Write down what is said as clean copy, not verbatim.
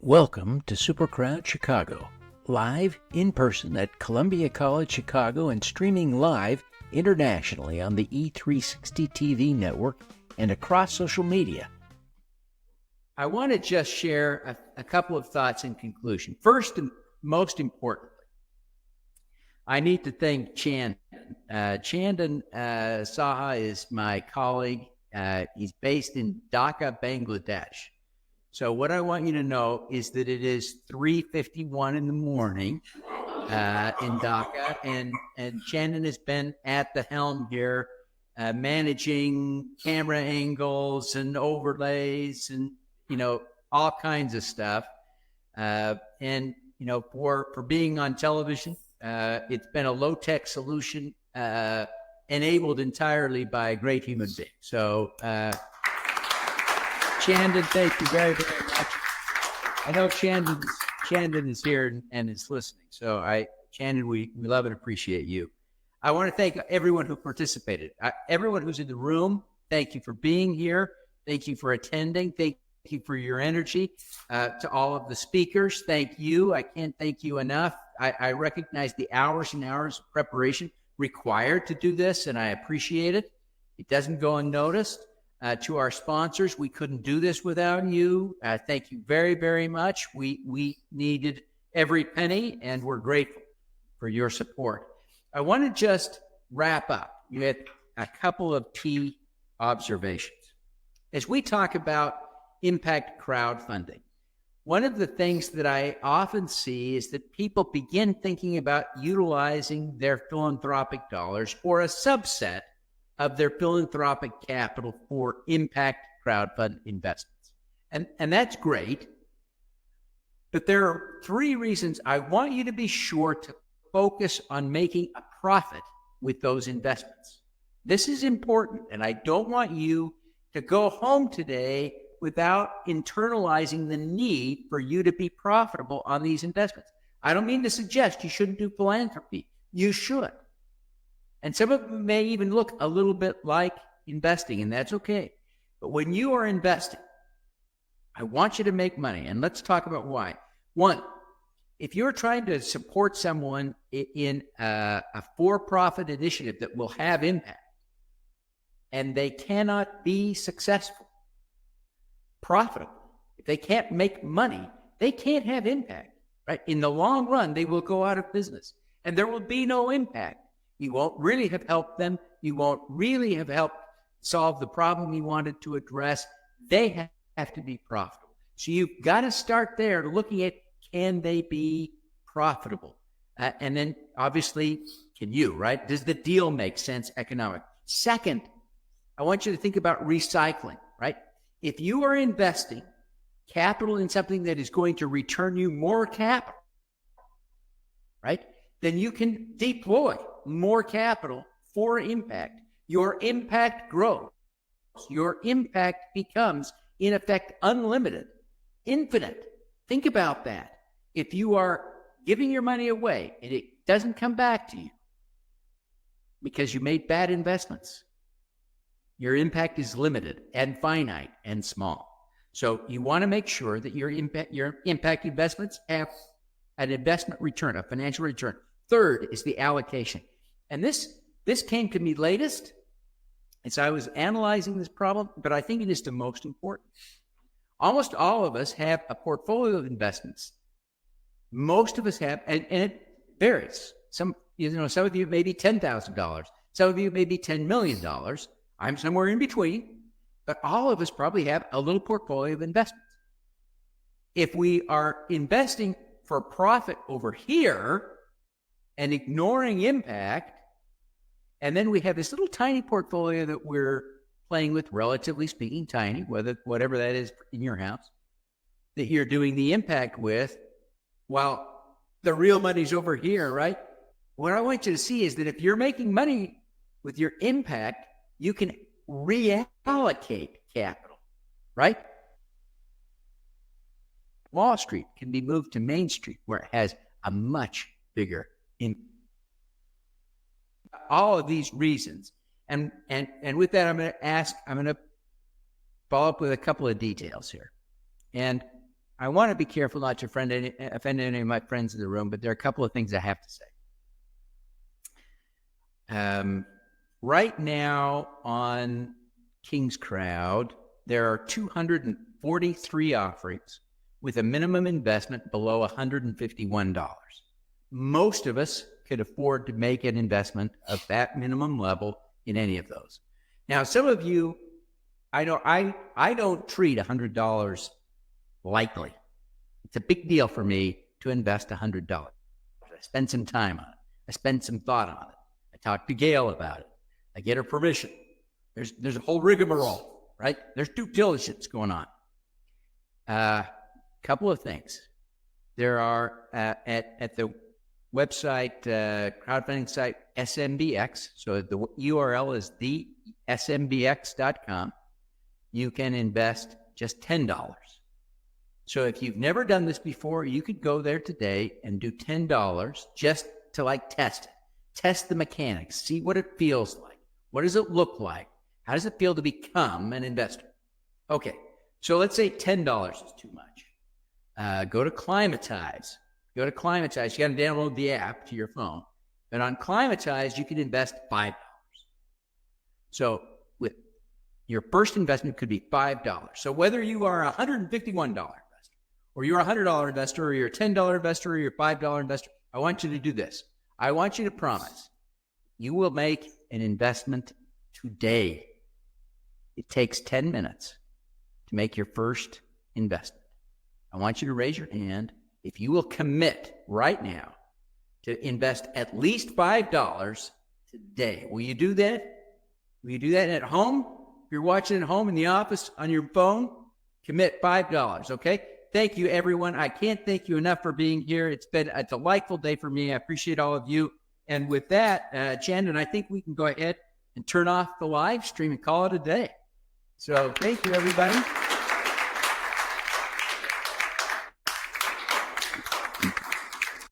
Welcome to SuperCrowd Chicago, live in person at Columbia College Chicago and streaming live internationally on the E360 TV network and across social media. I want to just share a couple of thoughts in conclusion. First and most importantly, I need to thank Chandan. Chandan Saha is my colleague. He's based in Dhaka, Bangladesh. So what I want you to know is that it is 3:51 in the morning in Dhaka, and Chandan has been at the helm here, managing camera angles and overlays and all kinds of stuff. And for being on television, it's been a low-tech solution enabled entirely by a great human being. So. Chandan, thank you very, very much. I know Chandan is here and is listening. So Chandan, we love and appreciate you. I want to thank everyone who participated. Everyone who's in the room, thank you for being here. Thank you for attending. Thank you for your energy. To all of the speakers, thank you. I can't thank you enough. I recognize the hours and hours of preparation required to do this, and I appreciate it. It doesn't go unnoticed. To our sponsors, we couldn't do this without you. Thank you very, very much. We needed every penny, and we're grateful for your support. I want to just wrap up with a couple of key observations. As we talk about impact crowdfunding, one of the things that I often see is that people begin thinking about utilizing their philanthropic dollars or a subset of their philanthropic capital for impact crowdfund investments. And that's great. But there are three reasons I want you to be sure to focus on making a profit with those investments. This is important, and I don't want you to go home today without internalizing the need for you to be profitable on these investments. I don't mean to suggest you shouldn't do philanthropy. You should. And some of them may even look a little bit like investing, and that's okay. But when you are investing, I want you to make money, and let's talk about why. One, if you're trying to support someone in a for-profit initiative that will have impact, and they cannot be successful, profitable, if they can't make money, they can't have impact, right? In the long run, they will go out of business, and there will be no impact. You won't really have helped them. You won't really have helped solve the problem you wanted to address. They have to be profitable. So you've got to start there looking at, can they be profitable? And then obviously, can you, right? Does the deal make sense economically? Second, I want you to think about recycling, right? If you are investing capital in something that is going to return you more capital, right? Then you can deploy more capital for impact. Your impact grows. Your impact becomes, in effect, unlimited, infinite. Think about that. If you are giving your money away and it doesn't come back to you because you made bad investments, your impact is limited and finite and small. So you want to make sure that your impact investments have an investment return, a financial return. Third is the allocation. And this came to me latest as I was analyzing this problem, but I think it is the most important. Almost all of us have a portfolio of investments. Most of us have, and it varies. Some of you maybe $10,000. Some of you maybe $10 million. I'm somewhere in between, but all of us probably have a little portfolio of investments. If we are investing for profit over here and ignoring impact, and then we have this little tiny portfolio that we're playing with, relatively speaking, tiny, whatever that is in your house, that you're doing the impact with, while the real money's over here, right? What I want you to see is that if you're making money with your impact, you can reallocate capital, right? Wall Street can be moved to Main Street, where it has a much bigger impact. All of these reasons. And with that, I'm going to follow up with a couple of details here. And I want to be careful not to offend any of my friends in the room, but there are a couple of things I have to say. Right now on King's Crowd, there are 243 offerings with a minimum investment below $151. Most of us could afford to make an investment of that minimum level in any of those. Now, some of you, I don't treat $100 lightly. It's a big deal for me to invest $100. I spend some time on it. I spend some thought on it. I talk to Gail about it. I get her permission. There's a whole rigmarole, right? There's due diligence going on. Couple of things. There are at the website, crowdfunding site, SMBX. So the URL is thesmbx.com. You can invest just $10. So if you've never done this before, you could go there today and do $10 just to test it. Test the mechanics, see what it feels like. What does it look like? How does it feel to become an investor? Okay, so let's say $10 is too much. Go to Climatize. You got to download the app to your phone. But on Climatize, you can invest $5. So with your first investment could be $5. So whether you are a $151 investor, or you're a $100 investor, or you're a $10 investor, or you're a $5 investor, I want you to do this. I want you to promise you will make an investment today. It takes 10 minutes to make your first investment. I want you to raise your hand if you will commit right now to invest at least $5 today. Will you do that? Will you do that at home? If you're watching at home in the office on your phone, commit $5, okay? Thank you, everyone. I can't thank you enough for being here. It's been a delightful day for me. I appreciate all of you. And with that, Shannon, I think we can go ahead and turn off the live stream and call it a day. So thank you, everybody.